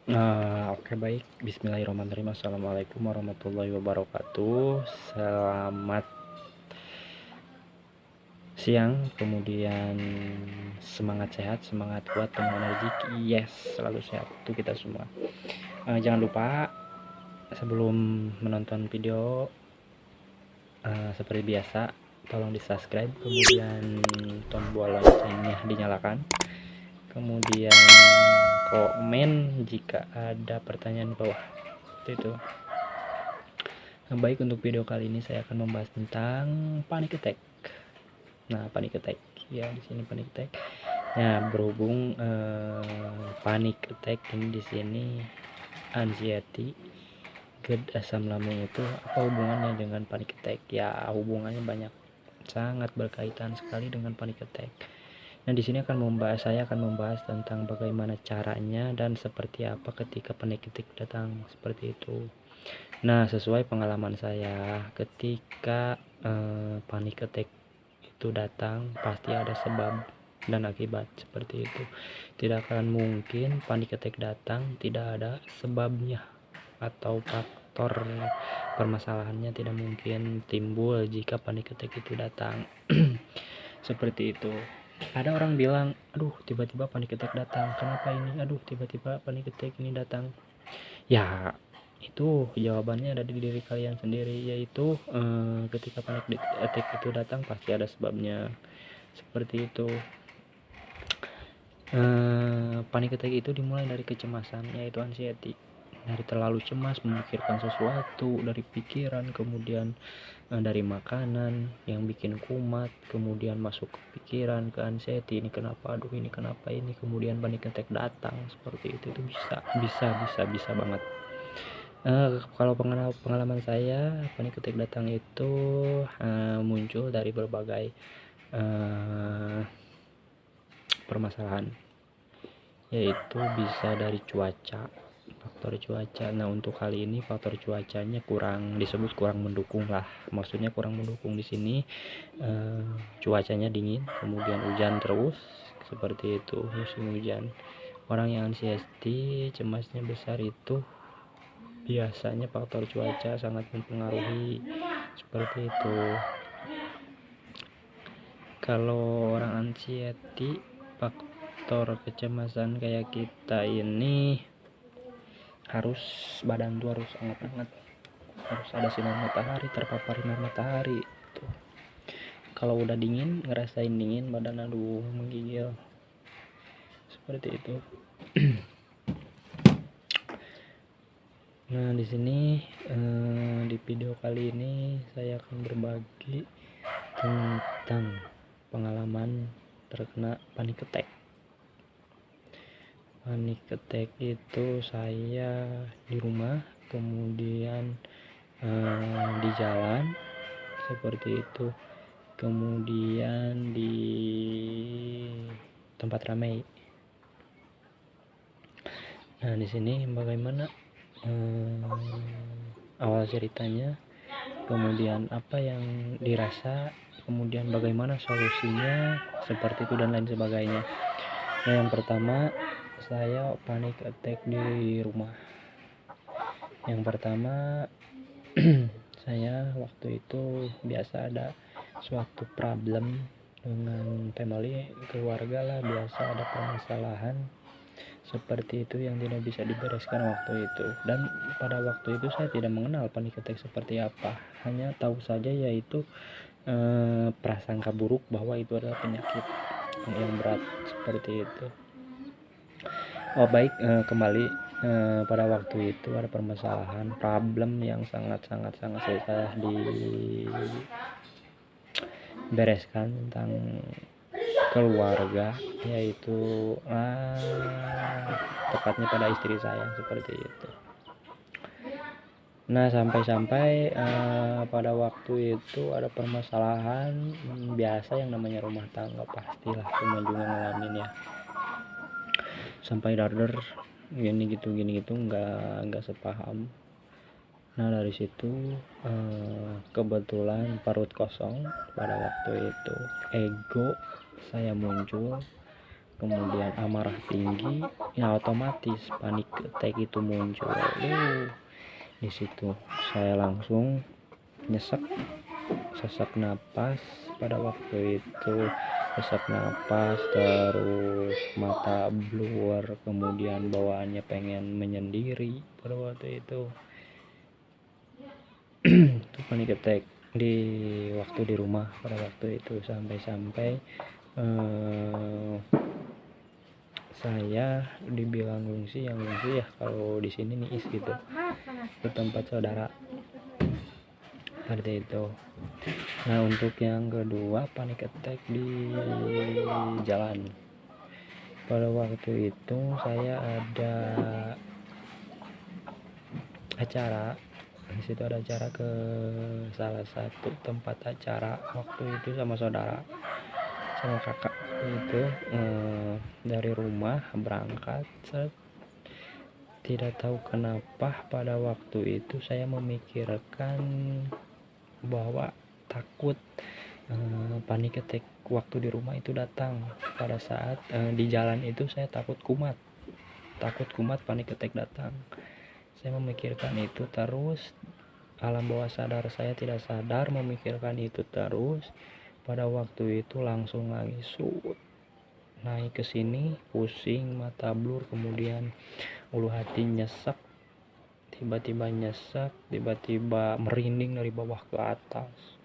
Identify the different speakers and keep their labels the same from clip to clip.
Speaker 1: Oke, baik. Bismillahirrahmanirrahim. Assalamualaikum warahmatullahi wabarakatuh. Selamat siang, kemudian semangat sehat, semangat kuat, penuh energi. Yes, selalu sehat untuk kita semua. Jangan lupa sebelum menonton video seperti biasa, tolong di subscribe, kemudian tombol loncengnya dinyalakan, kemudian komen jika ada pertanyaan di bawah. Itu. Baik, untuk video kali ini saya akan membahas tentang panic attack. Nah, panic attack ya, di sini panic attack. Nah, berhubung panic attack ini di sini anxiety, GERD, asam lambung, itu apa hubungannya dengan panic attack? Ya, hubungannya banyak, sangat berkaitan sekali dengan panic attack. Nah, di sini saya akan membahas tentang bagaimana caranya dan seperti apa ketika panic attack datang, seperti itu. Nah, sesuai pengalaman saya, ketika panic attack itu datang, pasti ada sebab dan akibat, seperti itu. Tidak akan mungkin panic attack datang tidak ada sebabnya, atau faktor permasalahannya tidak mungkin timbul jika panic attack itu datang. Seperti itu. Ada orang bilang, aduh tiba-tiba panic attack datang, kenapa ini? Aduh tiba-tiba panic attack ini datang. Ya, itu jawabannya ada di diri kalian sendiri, yaitu ketika panic attack itu datang pasti ada sebabnya, seperti itu. Panic attack itu dimulai dari kecemasan, yaitu anxiety, dari terlalu cemas memikirkan sesuatu, dari pikiran, kemudian dari makanan yang bikin kumat, kemudian masuk ke pikiran, ke anxiety, ini kenapa, aduh ini kenapa ini, kemudian panic attack datang, seperti itu bisa banget. Kalau pengalaman saya, panic attack datang itu muncul dari berbagai permasalahan, yaitu bisa dari faktor cuaca. Nah, untuk kali ini faktor cuacanya disebut kurang mendukung lah, maksudnya kurang mendukung di sini. Cuacanya dingin, kemudian hujan terus, seperti itu, musim hujan. Orang yang anxiety, cemasnya besar, itu biasanya faktor cuaca sangat mempengaruhi, seperti itu. Kalau orang anxiety, faktor kecemasan kayak kita ini harus badan tuh harus hangat-hangat, harus ada sinar matahari, terpapar sinar matahari tuh. Kalau udah dingin, ngerasain dingin, badan aduh menggigil, seperti itu. Nah, di sini di video kali ini saya akan berbagi tentang pengalaman terkena panic attack. Panic attack itu saya di rumah, kemudian di jalan, seperti itu, kemudian di tempat ramai. Nah, di sini bagaimana awal ceritanya, kemudian apa yang dirasa, kemudian bagaimana solusinya, seperti itu dan lain sebagainya. Nah, yang pertama, saya panic attack di rumah. Yang pertama, saya waktu itu biasa ada suatu problem dengan family, keluarga lah, biasa ada permasalahan seperti itu yang tidak bisa dibereskan waktu itu. Dan pada waktu itu saya tidak mengenal panic attack seperti apa, hanya tahu saja yaitu prasangka buruk bahwa itu adalah penyakit yang berat, seperti itu. Baik, kembali pada waktu itu ada permasalahan, problem yang sangat susah dibereskan tentang keluarga, yaitu tepatnya pada istri saya, seperti itu. Nah, sampai pada waktu itu ada permasalahan biasa yang namanya rumah tangga, pastilah semua juga ngalamin ya, sampai darder gini gitu nggak sepaham. Nah, dari situ kebetulan parut kosong pada waktu itu, ego saya muncul, kemudian amarah tinggi, ya otomatis panic attack itu muncul. Di situ saya langsung nyesek, sesak napas pada waktu itu, sesak napas, terus mata blur, kemudian bawaannya pengen menyendiri pada waktu itu. Itu panic attack di waktu di rumah pada waktu itu, sampai saya dibilang ngungsi ya kalau di sini nih gitu, ke tempat saudara seperti itu. Nah, untuk yang kedua panic attack di jalan. Pada waktu itu saya ada acara, di situ ada acara ke salah satu tempat acara waktu itu sama saudara, sama kakak itu, dari rumah berangkat. Tidak tahu kenapa pada waktu itu saya memikirkan bahwa takut panic attack waktu di rumah itu datang pada saat di jalan itu. Saya takut kumat panic attack datang. Saya memikirkan itu terus, alam bawah sadar saya tidak sadar memikirkan itu terus. Pada waktu itu langsung lagi naik ke sini, pusing, mata blur, kemudian ulu hati nyesek, tiba-tiba merinding dari bawah ke atas.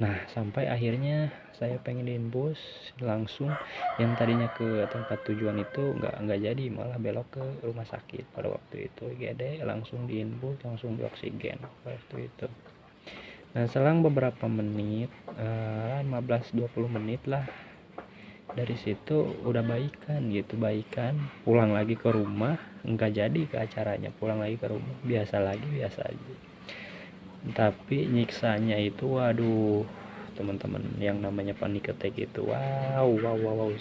Speaker 1: Nah, sampai akhirnya saya pengen diinfus langsung, yang tadinya ke tempat tujuan itu nggak jadi, malah belok ke rumah sakit pada waktu itu. IGD langsung diinfus, langsung dioksigen waktu itu. Nah, selang beberapa menit, 15-20 menit lah, dari situ udah baikan, pulang lagi ke rumah, nggak jadi ke acaranya, pulang lagi ke rumah biasa aja. Tapi nyiksanya itu waduh teman-teman, yang namanya panic attack itu wow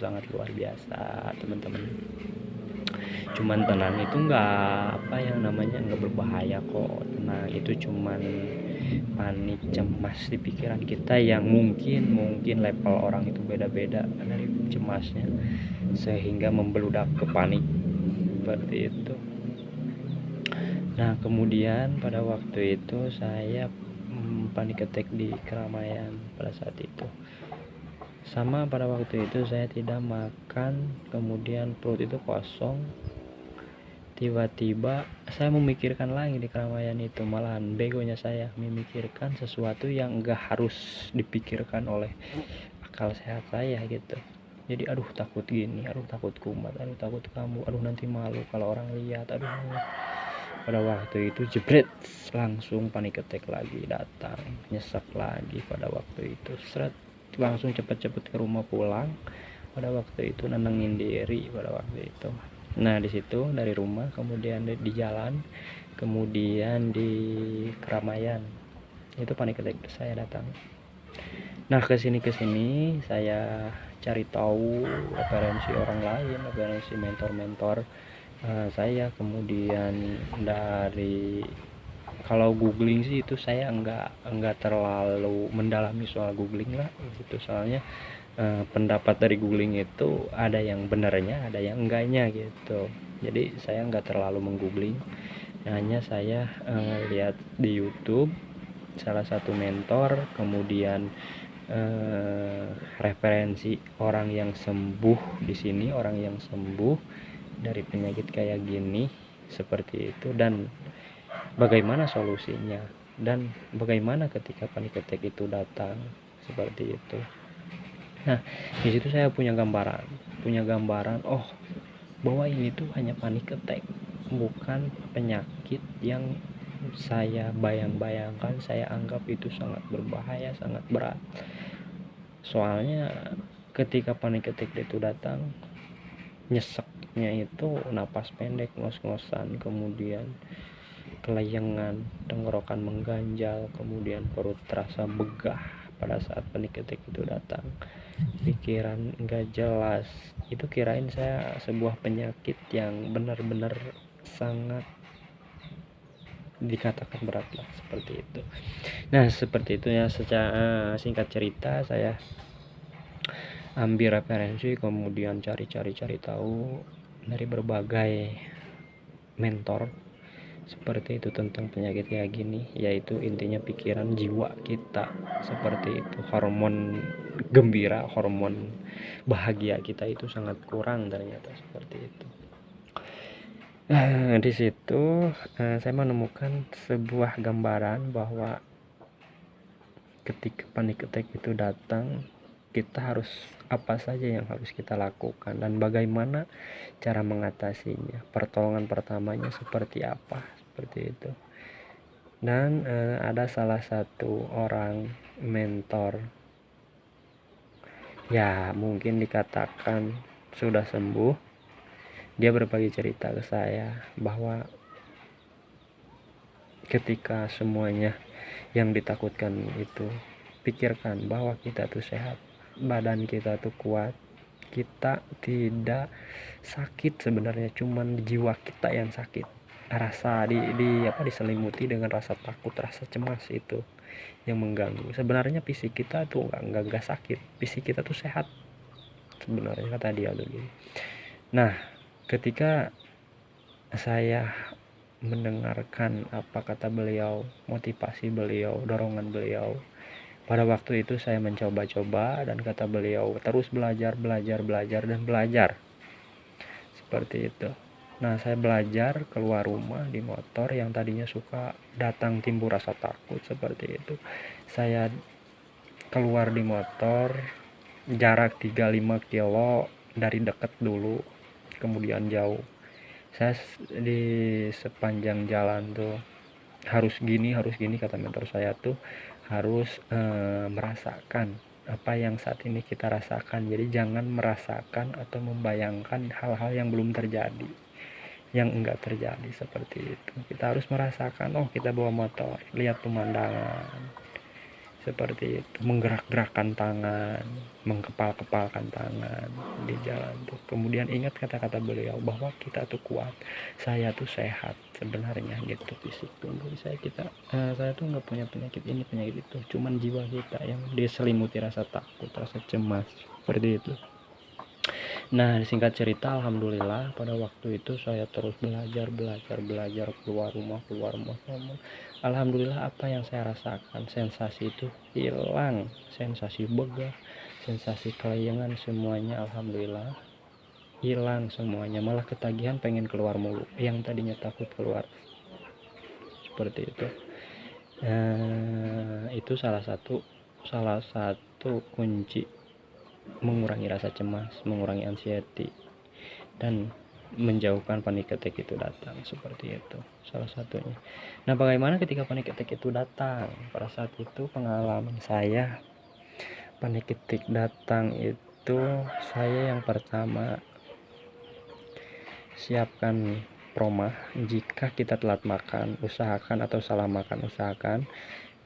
Speaker 1: sangat luar biasa teman-teman. Cuman tenang, itu nggak berbahaya kok, tenang, itu cuman panik cemas di pikiran kita yang mungkin level orang itu beda-beda dari cemasnya, sehingga membeludak ke panik seperti itu. Nah, kemudian pada waktu itu saya panic attack di keramaian pada saat itu. Sama pada waktu itu saya tidak makan, kemudian perut itu kosong. Tiba-tiba saya memikirkan lagi di keramaian itu, malahan begonya saya memikirkan sesuatu yang enggak harus dipikirkan oleh akal sehat saya gitu. Jadi aduh takut gini, aduh takut kumat, aduh takut kamu, aduh nanti malu kalau orang lihat, aduh. Pada waktu itu jebret, langsung panic attack lagi datang, nyesek lagi pada waktu itu. Langsung cepet-cepet ke rumah pulang. Pada waktu itu nenangin diri pada waktu itu. Nah, di situ dari rumah, kemudian di jalan, kemudian di keramaian, itu panic attack saya datang. Nah, kesini saya cari tahu referensi orang lain, referensi mentor saya, kemudian dari kalau googling sih itu saya enggak terlalu mendalami soal googling lah gitu, soalnya pendapat dari googling itu ada yang benarnya, ada yang enggaknya gitu. Jadi saya enggak terlalu menggoogling, hanya saya lihat di YouTube salah satu mentor, kemudian referensi orang yang sembuh di sini, orang yang sembuh dari penyakit kayak gini seperti itu, dan bagaimana solusinya, dan bagaimana ketika panic attack itu datang seperti itu. Nah, di situ saya punya gambaran oh bahwa ini tuh hanya panic attack, bukan penyakit yang saya bayangkan, saya anggap itu sangat berbahaya, sangat berat. Soalnya ketika panic attack itu datang, nyeseknya itu napas pendek, ngos-ngosan, kemudian kelayangan, tenggorokan mengganjal, kemudian perut terasa begah pada saat panic attack itu datang. Pikiran nggak jelas, itu kirain saya sebuah penyakit yang benar-benar sangat dikatakan berat lah, seperti itu. Nah, seperti itu ya, secara singkat cerita saya ambil referensi, kemudian cari tahu dari berbagai mentor seperti itu tentang penyakit kayak gini, yaitu intinya pikiran jiwa kita seperti itu. Hormon gembira, hormon bahagia kita itu sangat kurang ternyata seperti itu. Di situ saya menemukan sebuah gambaran bahwa ketika panic attack itu datang, kita harus apa saja yang harus kita lakukan dan bagaimana cara mengatasinya. Pertolongan pertamanya seperti apa, seperti itu. Dan ada salah satu orang mentor, ya mungkin dikatakan sudah sembuh. Dia berbagi cerita ke saya bahwa ketika semuanya yang ditakutkan itu, pikirkan bahwa kita tuh sehat, badan kita tuh kuat, kita tidak sakit sebenarnya, cuman jiwa kita yang sakit. Rasa diselimuti dengan rasa takut, rasa cemas itu yang mengganggu. Sebenarnya fisik kita tuh enggak sakit, fisik kita tuh sehat sebenarnya, kata dia tuh gitu. Nah, ketika saya mendengarkan apa kata beliau, motivasi beliau, dorongan beliau, pada waktu itu saya mencoba-coba dan kata beliau terus belajar dan belajar seperti itu. Nah, saya belajar keluar rumah di motor yang tadinya suka datang timbul rasa takut seperti itu. Saya keluar di motor jarak 35 kilo dari dekat dulu, kemudian jauh. Saya di sepanjang jalan tuh harus gini kata mentor saya tuh harus merasakan apa yang saat ini kita rasakan. Jadi jangan merasakan atau membayangkan hal-hal yang belum terjadi, yang enggak terjadi seperti itu. Kita harus merasakan, oh kita bawa motor, lihat pemandangan seperti itu, menggerak-gerakkan tangan, mengkepal-kepalkan tangan di jalan tuh. Kemudian ingat kata-kata beliau bahwa kita tuh kuat, saya tuh sehat sebenarnya gitu fisik tuh. Saya tuh nggak punya penyakit ini penyakit itu, cuman jiwa kita yang diselimuti rasa takut, rasa cemas seperti itu. Nah, singkat cerita, alhamdulillah pada waktu itu saya terus belajar keluar rumah. Alhamdulillah apa yang saya rasakan, sensasi itu hilang, sensasi begah, sensasi kelayangan, semuanya alhamdulillah hilang semuanya. Malah ketagihan pengen keluar mulu, yang tadinya takut keluar seperti itu. Itu salah satu kunci mengurangi rasa cemas, mengurangi anxiety, dan menjauhkan panic attack itu datang seperti itu salah satunya. Nah, bagaimana ketika panic attack itu datang? Pada saat itu pengalaman saya panic attack datang itu, saya yang pertama siapkan promah. Jika kita telat makan, usahakan atau salah makan, usahakan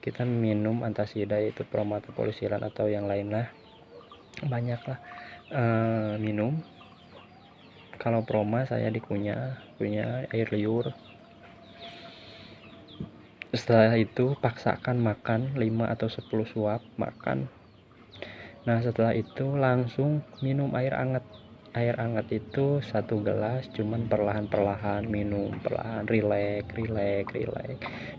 Speaker 1: kita minum antasida, yaitu proma atau polisilan atau yang lain lah, banyaklah minum. Kalau proma saya punya air liur. Setelah itu paksakan makan 5 atau 10 suap makan. Nah, setelah itu langsung minum air hangat. Air hangat itu 1 gelas, cuman perlahan-perlahan minum, perlahan, rileks.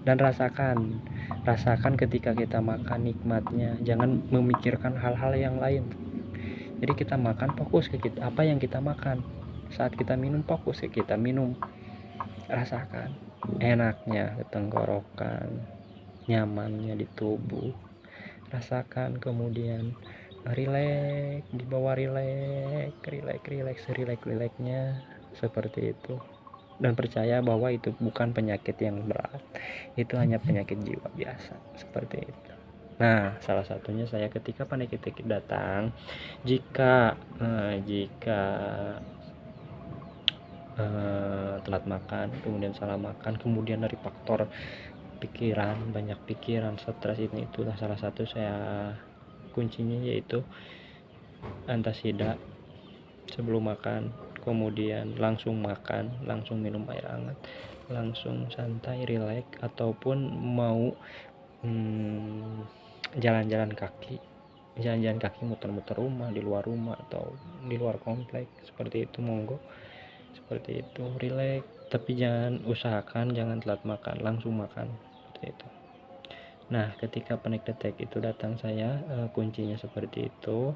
Speaker 1: Dan rasakan ketika kita makan nikmatnya. Jangan memikirkan hal-hal yang lain. Jadi kita makan, fokus ke kita, apa yang kita makan. Saat kita minum, fokus ke kita minum. Rasakan enaknya di tenggorokan, nyamannya di tubuh. Rasakan, kemudian rileks, dibawa rileks-rileksnya seperti itu. Dan percaya bahwa itu bukan penyakit yang berat, itu hanya penyakit jiwa biasa seperti itu. Nah, salah satunya saya ketika panic attack datang, jika telat makan, kemudian salah makan, kemudian dari faktor pikiran, banyak pikiran, stres, ini itulah salah satu saya kuncinya, yaitu antasida sebelum makan, kemudian langsung makan, langsung minum air hangat, langsung santai, rileks, ataupun mau jalan-jalan kaki jalan-jalan kaki muter-muter rumah, di luar rumah atau di luar komplek seperti itu, monggo seperti itu, relax, tapi jangan telat makan, langsung makan seperti itu. Nah, ketika panic attack itu datang, saya kuncinya seperti itu.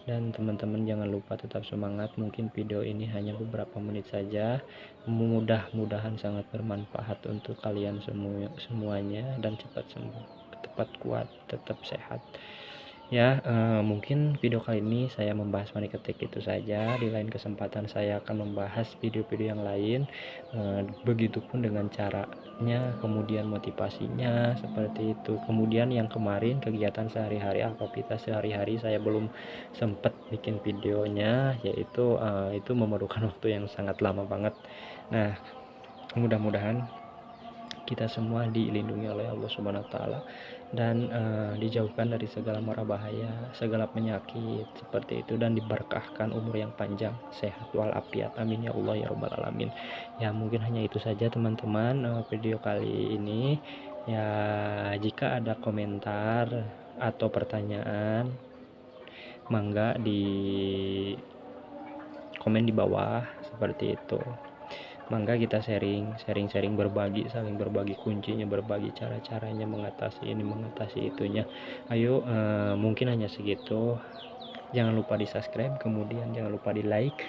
Speaker 1: Dan teman-teman jangan lupa tetap semangat. Mungkin video ini hanya beberapa menit saja, mudah-mudahan sangat bermanfaat untuk kalian semuanya, dan cepat sembuh, cepat kuat, tetap sehat ya. Mungkin video kali ini saya membahas panic attack itu saja. Di lain kesempatan saya akan membahas video-video yang lain, begitupun dengan caranya, kemudian motivasinya seperti itu. Kemudian yang kemarin kegiatan sehari-hari, aktivitas sehari-hari saya belum sempat bikin videonya, yaitu itu memerlukan waktu yang sangat lama banget. Nah, mudah-mudahan kita semua dilindungi oleh Allah Subhanahu wa taala, dan dijauhkan dari segala mara bahaya, segala penyakit seperti itu, dan diberkahkan umur yang panjang, sehat walafiat, amin ya Allah ya rabbal alamin. Ya, mungkin hanya itu saja teman-teman video kali ini ya. Jika ada komentar atau pertanyaan, mangga di komen di bawah seperti itu. Mangga kita sharing, berbagi, saling berbagi kuncinya, berbagi cara-caranya mengatasi ini, mengatasi itunya. Ayo, mungkin hanya segitu. Jangan lupa di subscribe, kemudian jangan lupa di like,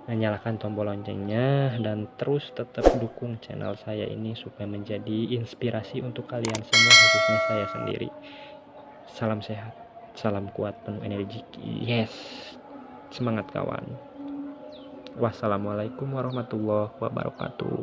Speaker 1: nyalakan tombol loncengnya, dan terus tetap dukung channel saya ini supaya menjadi inspirasi untuk kalian semua, khususnya saya sendiri. Salam sehat, salam kuat, penuh energi. Yes, semangat kawan. Wassalamualaikum warahmatullahi wabarakatuh.